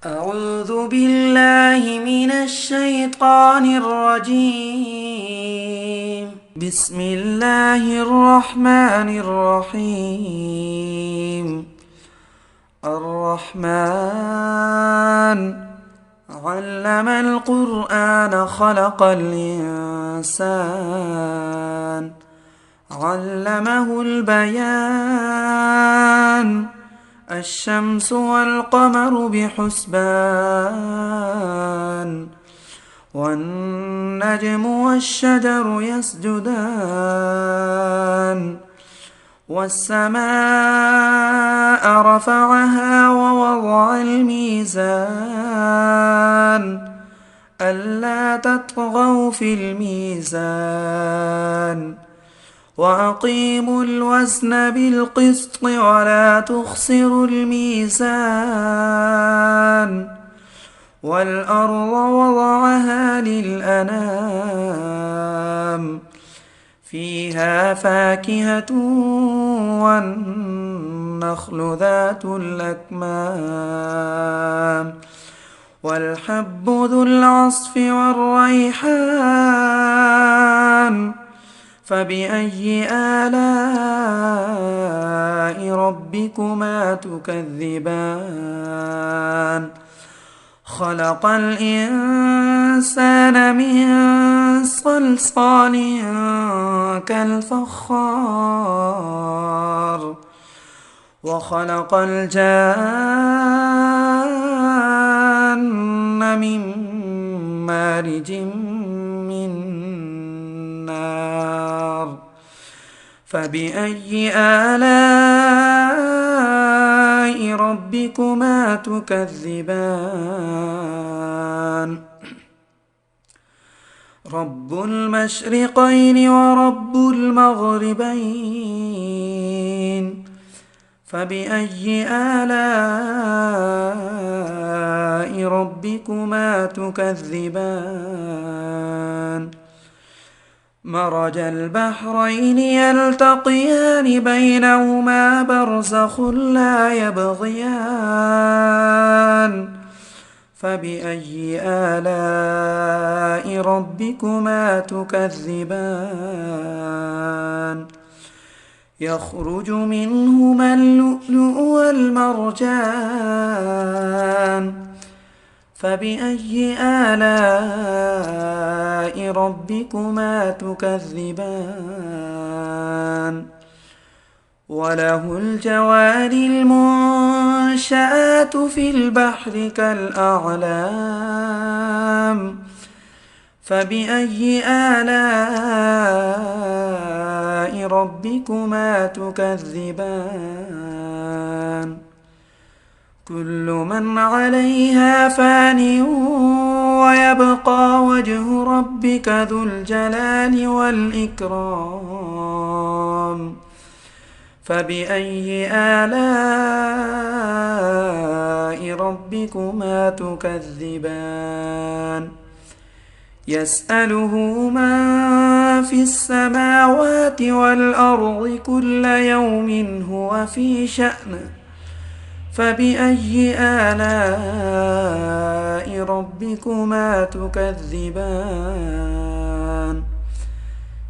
أعوذ بالله من الشيطان الرجيم. بسم الله الرحمن الرحيم. الرحمن علم القرآن خلق الإنسان علمه البيان الشمس والقمر بحسبان والنجم والشجر يسجدان والسماء رفعها ووضع الميزان ألا تطغوا في الميزان وأقيموا الوزن بالقسط ولا تخسروا الميزان والأرض وضعها للأنام فيها فاكهة والنخل ذات الأكمام والحب ذو العصف والريحان فبأي آلاء ربكما تكذبان خلق الإنسان من صلصال كالفخار وخلق الجان من مارج من نار فبأي آلاء ربكما تكذبان رب المشرقين ورب المغربين فبأي آلاء ربكما تكذبان مرج البحرين يلتقيان بينهما برزخ لا يبغيان فبأي آلاء ربكما تكذبان يخرج منهما اللؤلؤ والمرجان فبأي آلاء ربكما تكذبان وله الجوار المنشآت في البحر كالأعلام فبأي آلاء ربكما تكذبان كل من عليها فان ويبقى وجه ربك ذو الجلال والإكرام فبأي آلاء ربكما تكذبان يسأله من في السماوات والأرض كل يوم هو في شأن فبأي آلاء ربكما تكذبان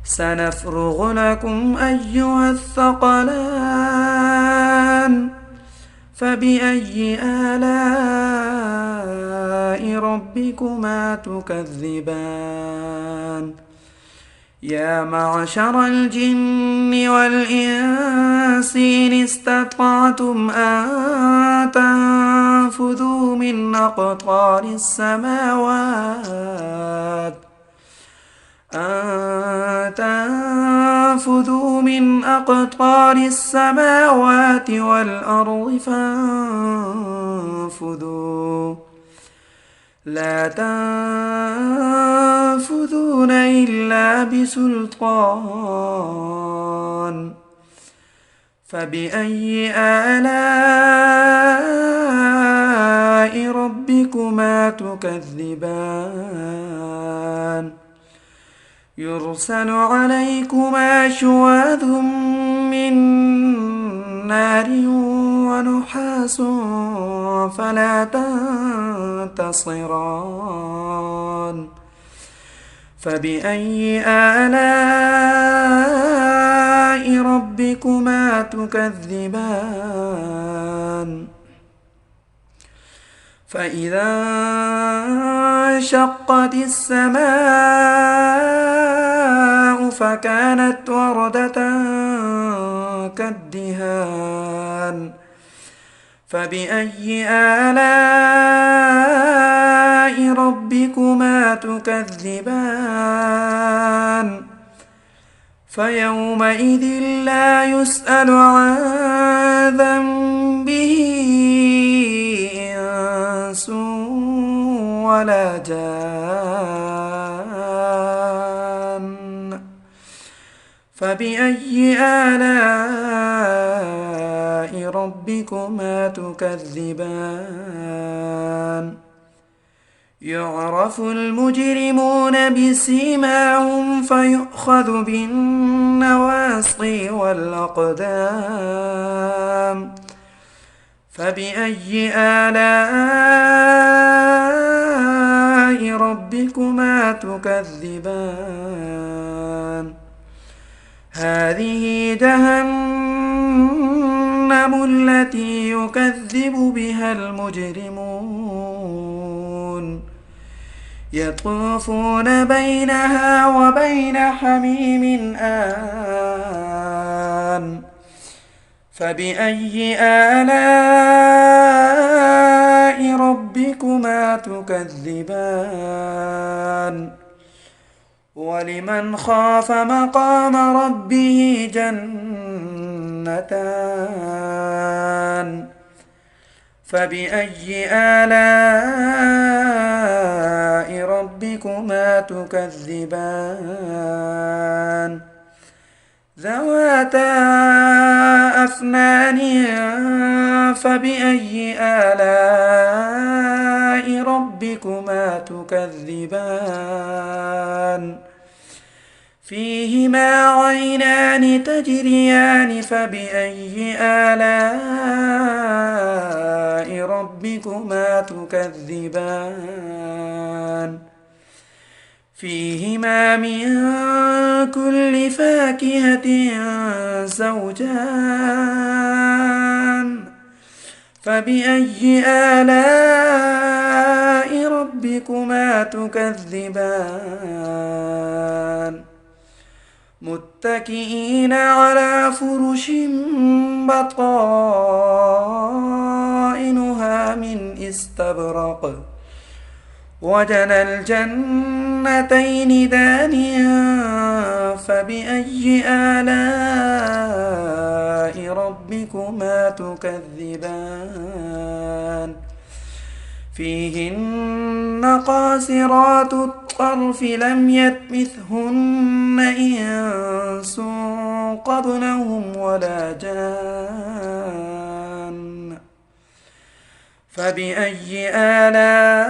سنفرغ لكم أيها الثقلان فبأي آلاء ربكما تكذبان يا معشر الجن والإنس إن استطعتم أن تنفذوا من أقطار السماوات والأرض فانفذوا لا تنفذون إلا بسلطان فبأي آلاء ربكما تكذبان يرسل عليكما شواظ من نار ونحاس فلا تنتصران فبأي آلاء ربكما تكذبان فإذا انشقت السماء فكانت وردة كالدهان فبأي آلاء ربكما تكذبان فيومئذ لا يسأل عن ذنبه إنس ولا جان فبأي آلاء ربكما تكذبان يعرف المجرمون بسيماهم فيؤخذ بالنواصي والأقدام فبأي آلاء ربكما تكذبان هذه جهنم التي يكذب بها المجرمون يطوفون بينها وبين حميم آن فبأي آلاء ربكما تكذبان ولمن خاف مقام ربه جنتان فبأي آلاء ربكما تكذبان ذواتا أفنان فبأي آلاء ربكما تكذبان فيهما عينان تجريان فبأي آلاء ربكما تكذبان فيهما من كل فاكهة زوجان فبأي آلاء ربكما تكذبان متكئين على فرش بطائنها من استبرق وجنى الجنتين دانيا فبأي آلاء ربكما تكذبان فيهن قاصرات الطرف لم يطمثهن إنس قبلهم ولا جان فبأي آلاء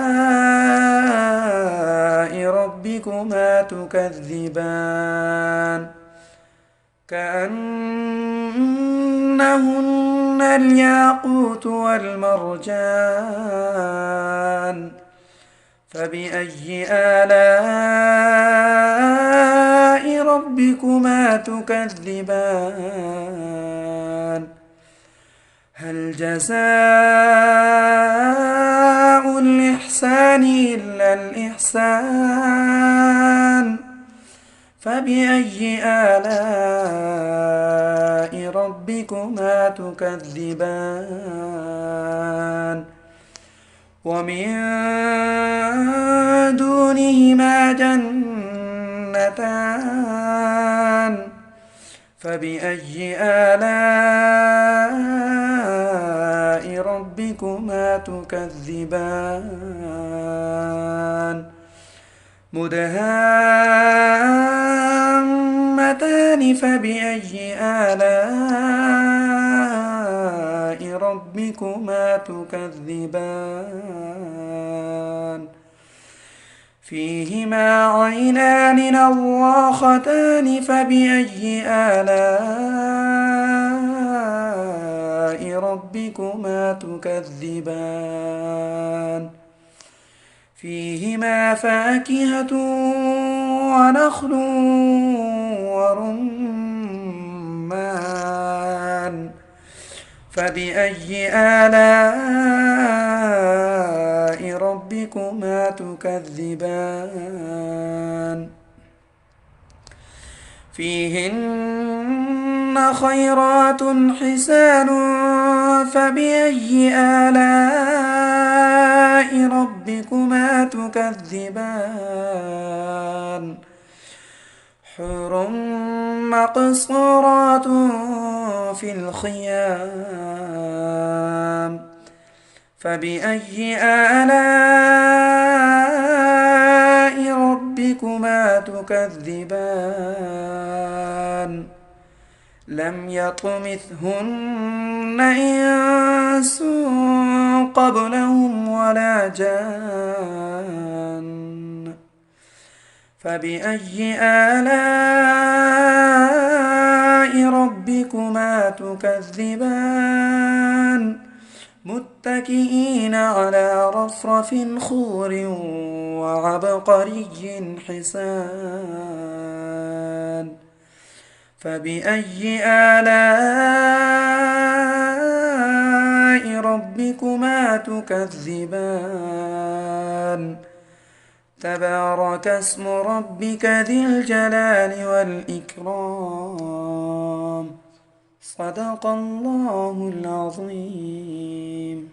ربكما تكذبان كأنهن الياقوت والمرجان فبأي آلاء ربكما تكذبان هل جزاء الإحسان إلا الإحسان فبأي آلاء ربكما تكذبان ومن دونهما جنتان فبأي آلاء ربكما تكذبان مدهامتان فبأي آلاء ربكما تكذبان فيهما عينان نضاختان فبأي آلاء ربكما تكذبان فيهما فاكهة ونخل ورمان فبأي آلاء ربكما تكذبان فيهن خيرات حسان فبأي آلاء ربكما تكذبان حور مقصورات في الخيام فبأي آلاء ربكما تكذبان لم يطمثهن إنس قبلهم ولا جان فبأي آلاء ربكما تكذبان متكئين على رفرف خضر وعبقري حسان فبأي آلاء ربكما تكذبان تبارك اسم ربك ذي الجلال والإكرام صدق الله العظيم.